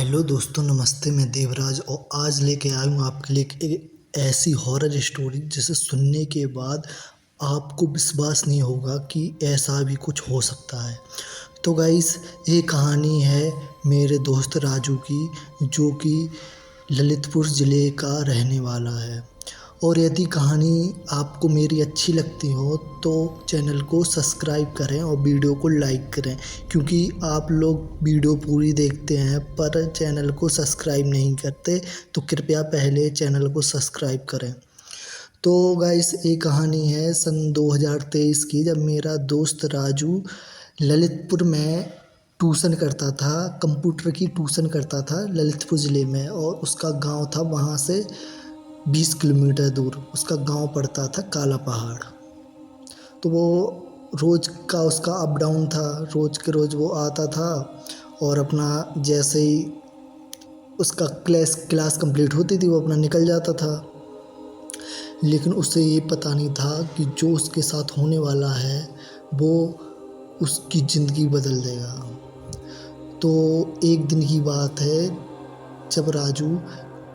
Hello दोस्तों, नमस्ते। मैं देवराज और आज लेके आया हूँ आपके लिए एक ऐसी हॉरर स्टोरी जिसे सुनने के बाद आपको विश्वास नहीं होगा कि ऐसा भी कुछ हो सकता है। तो गाइस, ये कहानी है मेरे दोस्त राजू की, जो कि ललितपुर ज़िले का रहने वाला है। और यदि कहानी आपको मेरी अच्छी लगती हो तो चैनल को सब्सक्राइब करें और वीडियो को लाइक करें, क्योंकि आप लोग वीडियो पूरी देखते हैं पर चैनल को सब्सक्राइब नहीं करते। तो कृपया पहले चैनल को सब्सक्राइब करें। तो गाइस, ये कहानी है सन 2023 की, जब मेरा दोस्त राजू ललितपुर में ट्यूशन करता था, कंप्यूटर की ट्यूशन करता था ललितपुर ज़िले में। और उसका गांव था वहाँ से 20 किलोमीटर दूर उसका गांव पड़ता था, काला पहाड़। तो वो रोज़ का उसका अप डाउन था, रोज़ के रोज़ वो आता था और अपना जैसे ही उसका क्लास कंप्लीट होती थी वो अपना निकल जाता था। लेकिन उसे ये पता नहीं था कि जो उसके साथ होने वाला है वो उसकी ज़िंदगी बदल देगा। तो एक दिन की बात है, जब राजू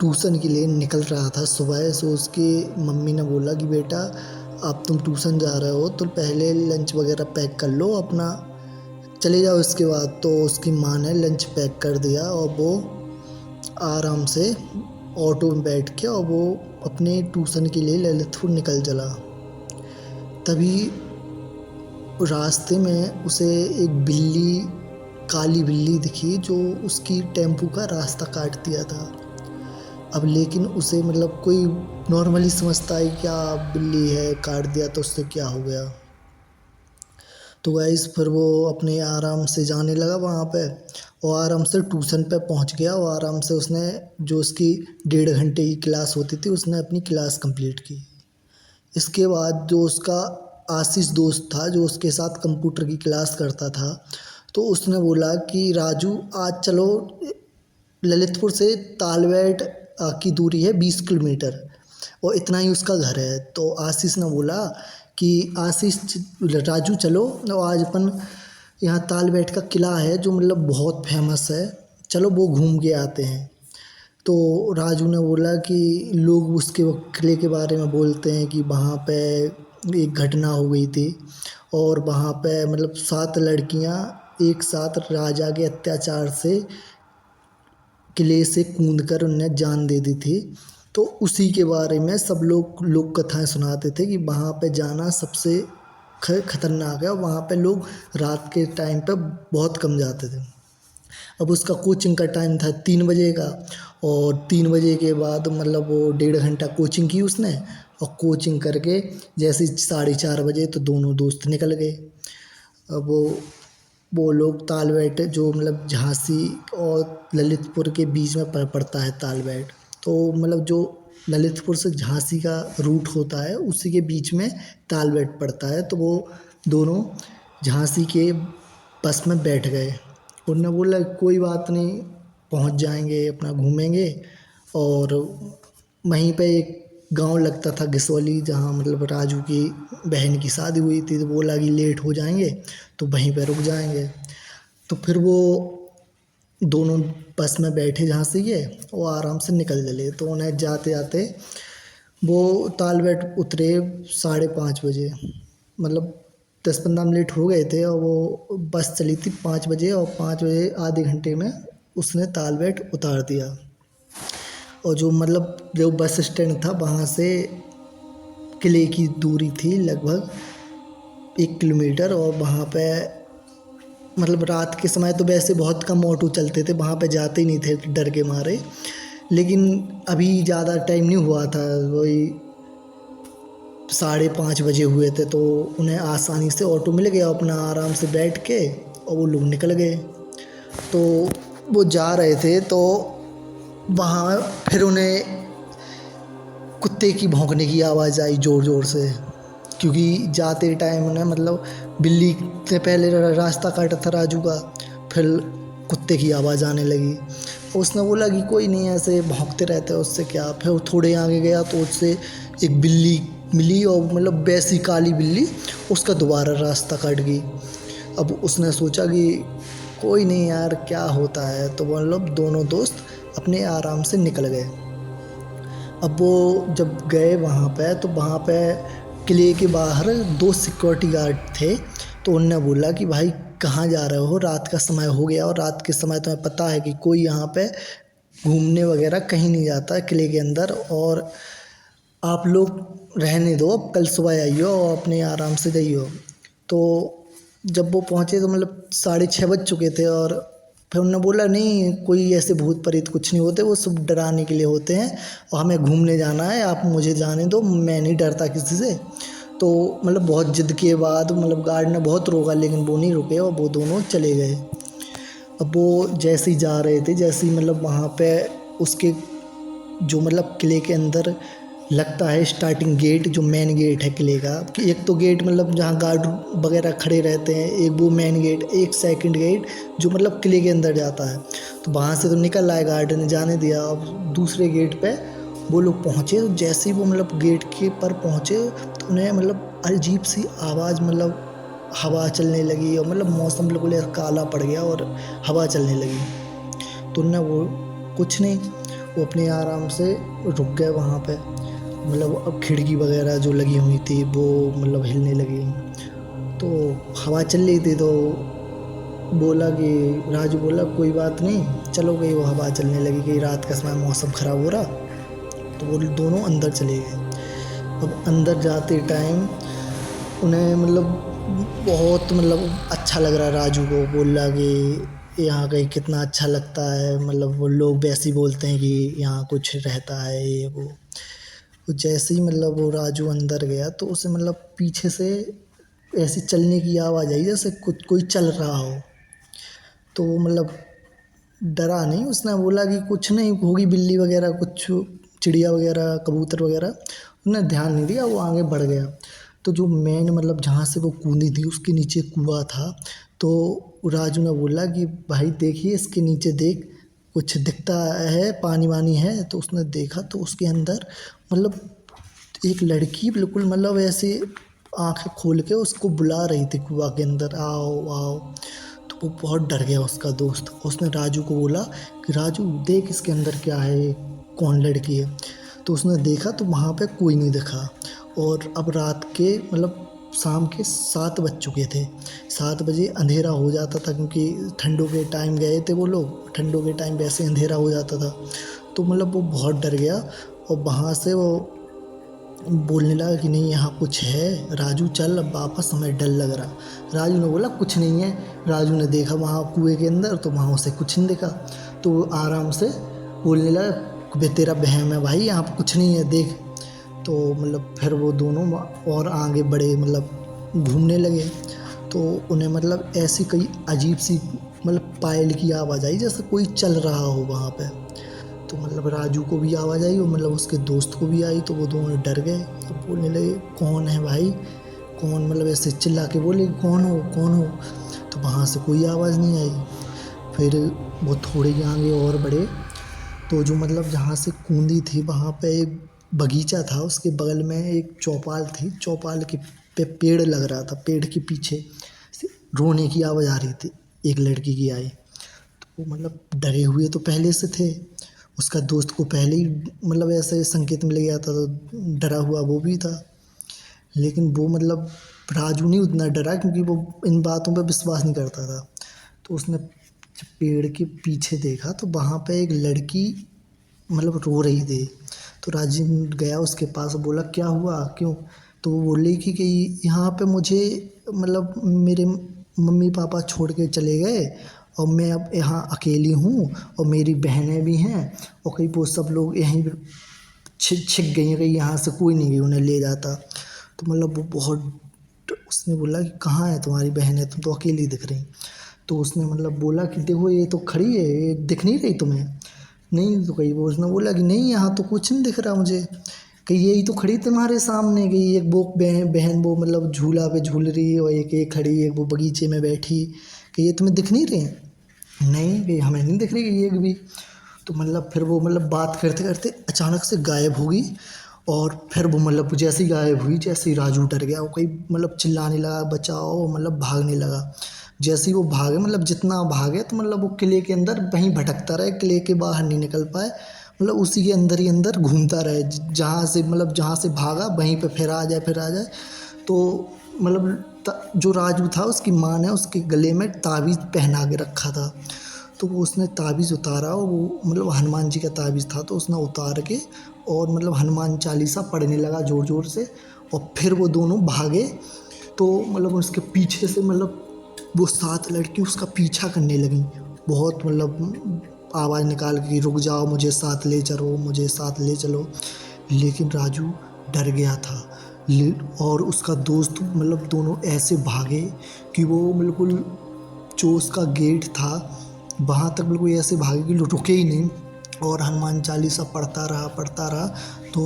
ट्यूशन के लिए निकल रहा था सुबह, सो उसकी मम्मी ने बोला कि बेटा, आप तुम ट्यूशन जा रहे हो तो पहले लंच वगैरह पैक कर लो, अपना चले जाओ इसके बाद। तो उसकी माँ ने लंच पैक कर दिया और वो आराम से ऑटो में बैठ के और वो अपने ट्यूशन के लिए ललितपुर निकल चला। तभी रास्ते में उसे एक बिल्ली, काली बिल्ली दिखी, जो उसकी टेम्पू का रास्ता काट दिया था। अब लेकिन उसे कोई नॉर्मली समझता है क्या, बिल्ली है काट दिया तो उससे क्या हो गया। तो गाइस, फिर वो अपने आराम से जाने लगा वहाँ पे और आराम से ट्यूशन पे पहुँच गया और आराम से उसने जो उसकी 1.5 घंटे की क्लास होती थी उसने अपनी क्लास कंप्लीट की। इसके बाद जो उसका आशीष दोस्त था, जो उसके साथ कंप्यूटर की क्लास करता था, तो उसने बोला कि राजू, आज चलो, ललितपुर से तालबेट की दूरी है 20 किलोमीटर और इतना ही उसका घर है। तो आशीष ने बोला कि राजू चलो, और आज अपन यहाँ तालबेट का किला है जो बहुत फेमस है, चलो वो घूम के आते हैं। तो राजू ने बोला कि लोग उसके किले के बारे में बोलते हैं कि वहाँ पे एक घटना हो गई थी और वहाँ पे 7 लड़कियाँ एक साथ राजा के अत्याचार से किले से कूदकर उन्हें जान दे दी थी। तो उसी के बारे में सब लोग कथाएं सुनाते थे कि वहाँ पे जाना सबसे खतरनाक है, वहाँ पे लोग रात के टाइम पे बहुत कम जाते थे। अब उसका कोचिंग का टाइम था 3 बजे का, और 3 बजे के बाद वो 1.5 घंटा कोचिंग की उसने, और कोचिंग करके जैसे 4:30 बजे तो दोनों दोस्त निकल गए। अब वो लोग तालबेट, जो झांसी और ललितपुर के बीच में पड़ता है तालबेट, तो जो ललितपुर से झांसी का रूट होता है उसी के बीच में तालबेट पड़ता है। तो वो दोनों झांसी के बस में बैठ गए। उन्होंने बोला कोई बात नहीं, पहुंच जाएंगे, अपना घूमेंगे। और वहीं पे एक गांव लगता था घिसोली, जहाँ राजू की बहन की शादी हुई थी। तो बोला कि लेट हो जाएंगे तो वहीं पे रुक जाएंगे। तो फिर वो दोनों बस में बैठे जहाँ से ये, वो आराम से निकल चले। तो उन्हें जाते जाते वो तालबेट उतरे 5:30 बजे, 10-15 मिनट हो गए थे। और वो बस चली थी 5 बजे, और 5 बजे आधे घंटे में उसने तालबेट उतार दिया। और जो बस स्टैंड था वहाँ से किले की दूरी थी लगभग 1 किलोमीटर। और वहाँ पे रात के समय तो वैसे बहुत कम ऑटो चलते थे, वहाँ पे जाते ही नहीं थे डर के मारे। लेकिन अभी ज़्यादा टाइम नहीं हुआ था, वही 5:30 बजे हुए थे, तो उन्हें आसानी से ऑटो मिल गया। अपना आराम से बैठ के और वो लोग निकल गए। तो वो जा रहे थे तो वहाँ फिर उन्हें कुत्ते की भौंकने की आवाज़ आई ज़ोर ज़ोर से, क्योंकि जाते टाइम उन्हें बिल्ली ने पहले रास्ता काटा था राजू का, फिर कुत्ते की आवाज़ आने लगी। उसने बोला कि कोई नहीं, ऐसे भौंकते रहते हैं, उससे क्या। फिर थोड़े आगे गया तो उससे एक बिल्ली मिली, और वैसी काली बिल्ली उसका दोबारा रास्ता काट गई। अब उसने सोचा कि कोई नहीं यार क्या होता है। तो वो मतलब दोनों दोस्त अपने आराम से निकल गए। अब वो जब गए वहाँ पे तो वहाँ पे किले के बाहर 2 सिक्योरिटी गार्ड थे। तो उनने बोला कि भाई कहाँ जा रहे हो, रात का समय हो गया और रात के समय तुम्हें पता है कि कोई यहाँ पे घूमने वगैरह कहीं नहीं जाता किले के अंदर, और आप लोग रहने दो, अब कल सुबह आइयो और अपने आराम से जाइयो। तो जब वो पहुँचे तो मतलब 6:30 बज चुके थे, और फिर उन्होंने बोला नहीं कोई ऐसे भूत प्रेत कुछ नहीं होते, वो सब डराने के लिए होते हैं और हमें घूमने जाना है, आप मुझे जाने दो, मैं नहीं डरता किसी से। तो मतलब बहुत जिद के बाद मतलब गार्ड ने बहुत रोका लेकिन वो नहीं रुके और वो दोनों चले गए। अब वो जैसे ही जा रहे थे, जैसे ही मतलब वहाँ पे उसके जो मतलब किले के अंदर लगता है स्टार्टिंग गेट, जो मेन गेट है किले का, कि एक तो गेट मतलब जहाँ गार्ड वगैरह खड़े रहते हैं, एक वो मेन गेट, एक सेकंड गेट जो मतलब किले के अंदर जाता है। तो वहाँ से तो निकल आए, गार्ड ने जाने दिया। अब दूसरे गेट पे वो लोग पहुँचे, तो जैसे ही वो मतलब गेट के पर पहुँचे तो उन्हें मतलब अजीब सी आवाज़, मतलब हवा चलने लगी और मतलब मौसम बिल्कुल ऐसा काला पड़ गया और हवा चलने लगी। तो उन्हें वो कुछ नहीं, वो अपने आराम से रुक गए वहाँ पे। मतलब अब खिड़की वगैरह जो लगी हुई थी वो मतलब हिलने लगी, तो हवा चल रही थी। तो बोला कि राजू बोला कोई बात नहीं चलो, गई वो हवा चलने लगी कि रात का समय मौसम ख़राब हो रहा। तो वो दोनों अंदर चले गए। अब अंदर जाते टाइम उन्हें मतलब बहुत मतलब अच्छा लग रहा। राजू को बोला कि यहाँ कहीं कितना अच्छा लगता है, मतलब वो लोग वैसे ही बोलते हैं कि यहाँ कुछ रहता है ये वो। तो जैसे ही मतलब वो राजू अंदर गया तो उसे मतलब पीछे से ऐसी चलने की आवाज़ आई जैसे कुछ कोई चल रहा हो। तो वो मतलब डरा नहीं, उसने बोला कि कुछ नहीं होगी, बिल्ली वगैरह कुछ, चिड़िया वगैरह, कबूतर वगैरह। उसने ध्यान नहीं दिया, वो आगे बढ़ गया। तो जो मेन मतलब जहाँ से वो कूदी थी उसके नीचे कुआँ था। तो राजू ने बोला कि भाई देखिए इसके नीचे देख, कुछ दिखता है, पानी वानी है। तो उसने देखा तो उसके अंदर मतलब एक लड़की बिल्कुल मतलब ऐसे आंखें खोल के उसको बुला रही थी कुआं के अंदर, आओ आओ। तो वो बहुत डर गया उसका दोस्त। उसने राजू को बोला कि राजू देख इसके अंदर क्या है, ये कौन लड़की है। तो उसने देखा तो वहाँ पे कोई नहीं दिखा। और अब रात के मतलब शाम के 7 बज चुके थे। 7 बजे अंधेरा हो जाता था क्योंकि ठंडों के टाइम गए थे वो लोग, ठंडों के टाइम वैसे अंधेरा हो जाता था। तो मतलब वो बहुत डर गया और वहाँ से वो बोलने लगा कि नहीं यहाँ कुछ है, राजू चल अब वापस, हमें डर लग रहा। राजू ने बोला कुछ नहीं है। राजू ने देखा वहाँ कुएं के अंदर तो वहाँ उसे कुछ नहीं दिखा। तो वो आराम से बोलने लगा बे तेरा बहम है भाई, यहाँ पे कुछ नहीं है देख। तो मतलब फिर वो दोनों और आगे बढ़े, मतलब घूमने लगे। तो उन्हें मतलब ऐसी कई अजीब सी मतलब पायल की आवाज़ आई जैसे कोई चल रहा हो वहाँ पे। तो मतलब राजू को भी आवाज़ आई और मतलब उसके दोस्त को भी आई। तो वो दोनों डर गए। तो बोलने लगे कौन है भाई, कौन, मतलब ऐसे चिल्ला के बोले कौन हो कौन हो। तो वहाँ से कोई आवाज़ नहीं आई। फिर वो थोड़े ही आगे और बढ़े तो जो मतलब जहाँ से कूदी थी वहाँ पे एक बगीचा था, उसके बगल में एक चौपाल थी। चौपाल के पे पेड़ लग रहा था, पेड़ के पीछे से रोने की आवाज़ आ रही थी, एक लड़की की आई। तो वो मतलब डरे हुए तो पहले से थे, उसका दोस्त को पहले ही मतलब ऐसे संकेत मिल गया था तो डरा हुआ वो भी था। लेकिन वो मतलब राजू नहीं उतना डरा क्योंकि वो इन बातों पे विश्वास नहीं करता था। तो उसने जब पेड़ के पीछे देखा तो वहाँ पे एक लड़की मतलब रो रही थी। तो राजू गया उसके पास, बोला क्या हुआ क्यों। तो वो बोली कि यहाँ पे मुझे मतलब मेरे मम्मी पापा छोड़ के चले गए और मैं अब यहाँ अकेली हूँ और मेरी बहनें भी हैं और कहीं वो सब लोग यहीं छिप गई हैं, कहीं यहाँ से कोई नहीं गई उन्हें ले जाता। तो मतलब वो बहुत, उसने बोला कि कहाँ है तुम्हारी बहनें, तुम तो अकेली दिख रही। तो उसने मतलब बोला कि देखो ये तो खड़ी है, ये दिख नहीं रही तुम्हें। नहीं तो कहीं वो, उसने बोला कि नहीं यहाँ तो कुछ नहीं दिख रहा मुझे, कि यही तो खड़ी तुम्हारे सामने, कि एक वो बहन वो मतलब झूला पे झूल रही है और एक ये खड़ी है वो बगीचे में बैठी, कि ये तुम्हें दिख नहीं रही। नहीं कि हमें नहीं दिख रही कि ये भी। तो मतलब फिर वो मतलब बात करते करते अचानक से गायब हो गई। और फिर वो मतलब जैसे ही गायब हुई, जैसे ही राजू डर गया, वो कहीं मतलब चिल्लाने लगा बचाओ, मतलब भागने लगा। जैसे ही वो भागे मतलब जितना भागे तो मतलब वो किले के अंदर वहीं भटकता रहे, किले के बाहर नहीं निकल पाए, मतलब उसी के अंदर ही अंदर घूमता रहे, जहाँ से भागा वहीं पे फिर आ जाए फिर आ जाए। तो मतलब जो राजू था उसकी माँ ने उसके गले में ताबीज़ पहना के रखा था, तो वो उसने ताबीज़ उतारा और वो मतलब हनुमान जी का ताबीज़ था, तो उसने उतार के और मतलब हनुमान चालीसा पढ़ने लगा ज़ोर ज़ोर से, और फिर वो दोनों भागे। तो मतलब उसके पीछे से मतलब वो 7 लड़की उसका पीछा करने लगीं, बहुत मतलब आवाज़ निकाल के, रुक जाओ मुझे साथ ले चलो, मुझे साथ ले चलो। लेकिन राजू डर गया था। और उसका दोस्त मतलब दोनों ऐसे भागे कि वो बिल्कुल जो उसका गेट था वहाँ तक बिल्कुल ऐसे भागे कि रुके ही नहीं, और हनुमान चालीसा पढ़ता रहा। तो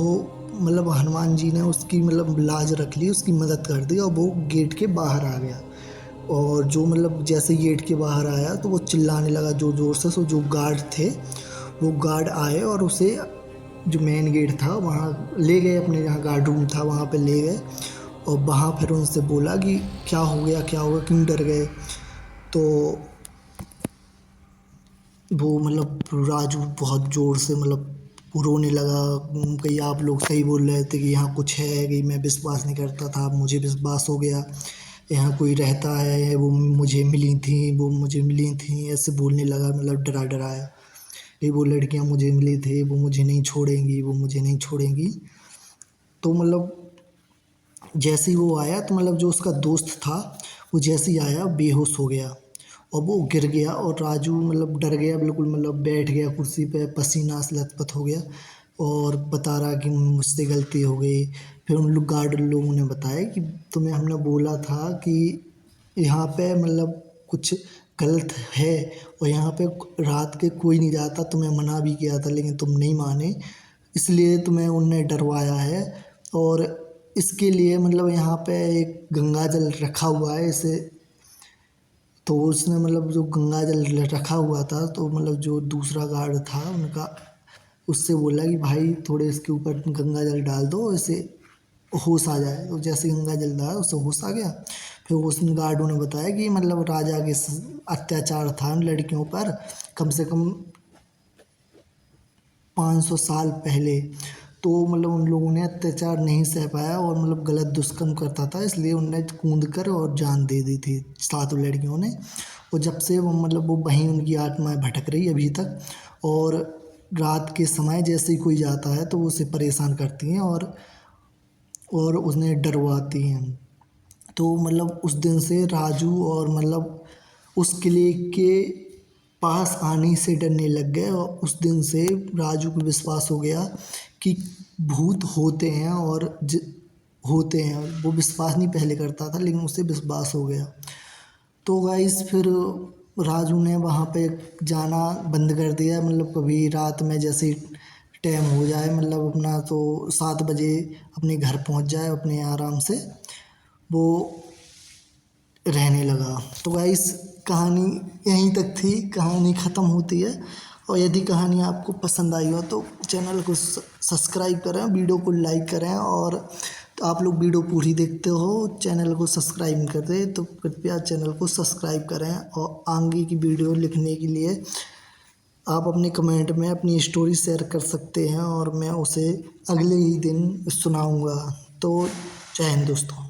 मतलब हनुमान जी ने उसकी मतलब लाज रख ली, उसकी मदद कर दी और वो गेट के बाहर आ गया। और जो मतलब जैसे गेट के बाहर आया तो वो चिल्लाने लगा ज़ोर ज़ोर से। सो जो गार्ड थे वो गार्ड आए और उसे जो मेन गेट था वहाँ ले गए, अपने जहाँ गार्ड रूम था वहाँ पे ले गए, और वहाँ फिर उनसे बोला कि क्या हो गया, क्यों डर गए। तो वो मतलब राजू बहुत ज़ोर से मतलब रोने लगा कि आप लोग सही बोल रहे थे कि यहाँ कुछ है, कि मैं विश्वास नहीं करता था, अब मुझे विश्वास हो गया, यहाँ कोई रहता है, वो मुझे मिली थी, ऐसे बोलने लगा, मतलब डरा डराया कि वो लड़कियाँ मुझे मिली थी, वो मुझे नहीं छोड़ेंगी, वो मुझे नहीं छोड़ेंगी। तो मतलब जैसे ही वो आया तो मतलब जो उसका दोस्त था वो जैसे ही आया बेहोश हो गया और वो गिर गया, और राजू मतलब डर गया बिल्कुल, मतलब बैठ गया कुर्सी पे, पसीना से लथपथ हो गया और बता रहा कि मुझसे गलती हो गई। फिर उन लोग गार्ड लोगों ने बताया कि तुम्हें हमने बोला था कि यहाँ पे मतलब कुछ गलत है और यहाँ पे रात के कोई नहीं जाता, तुम्हें मना भी किया था लेकिन तुम नहीं माने, इसलिए तुम्हें उनने डरवाया है। और इसके लिए मतलब यहाँ पे एक गंगा जल रखा हुआ है इसे, तो उसने मतलब जो गंगा जल रखा हुआ था तो मतलब जो दूसरा गार्ड था उनका उससे बोला कि भाई थोड़े इसके ऊपर गंगा जल डाल दो, इसे होश आ जाए। तो जैसे गंगा जल डाला उससे होश आ गया। फिर उस गार्डों ने बताया कि मतलब राजा के अत्याचार था उन लड़कियों पर कम से कम 500 साल पहले। तो मतलब उन लोगों ने अत्याचार नहीं सह पाया और मतलब गलत दुष्कर्म करता था, इसलिए उनने कूद कर और जान दे दी थी 7 लड़कियों ने। और जब से वो मतलब वो वहीं उनकी आत्माएं भटक रही अभी तक, और रात के समय जैसे ही कोई जाता है तो वो उसे परेशान करती हैं और उन्हें डरवाती हैं। तो मतलब उस दिन से राजू और मतलब उस किले के पास आने से डरने लग गए, और उस दिन से राजू को विश्वास हो गया कि भूत होते हैं होते हैं। वो विश्वास नहीं पहले करता था लेकिन उसे विश्वास हो गया। तो गाइस फिर राजू ने वहाँ पे जाना बंद कर दिया, मतलब कभी रात में जैसे टाइम हो जाए मतलब अपना तो 7 बजे अपने घर पहुँच जाए अपने आराम से, वो रहने लगा। तो गाइस कहानी यहीं तक थी, कहानी ख़त्म होती है। और यदि कहानी आपको पसंद आई हो तो चैनल को सब्सक्राइब करें, वीडियो को लाइक करें, और तो आप लोग वीडियो पूरी देखते हो चैनल को सब्सक्राइब नहीं करते तो कृपया चैनल को सब्सक्राइब करें। और आगे की वीडियो लिखने के लिए आप अपने कमेंट में अपनी स्टोरी शेयर कर सकते हैं और मैं उसे अगले ही दिन सुनाऊँगा। तो जय हिंद दोस्तों।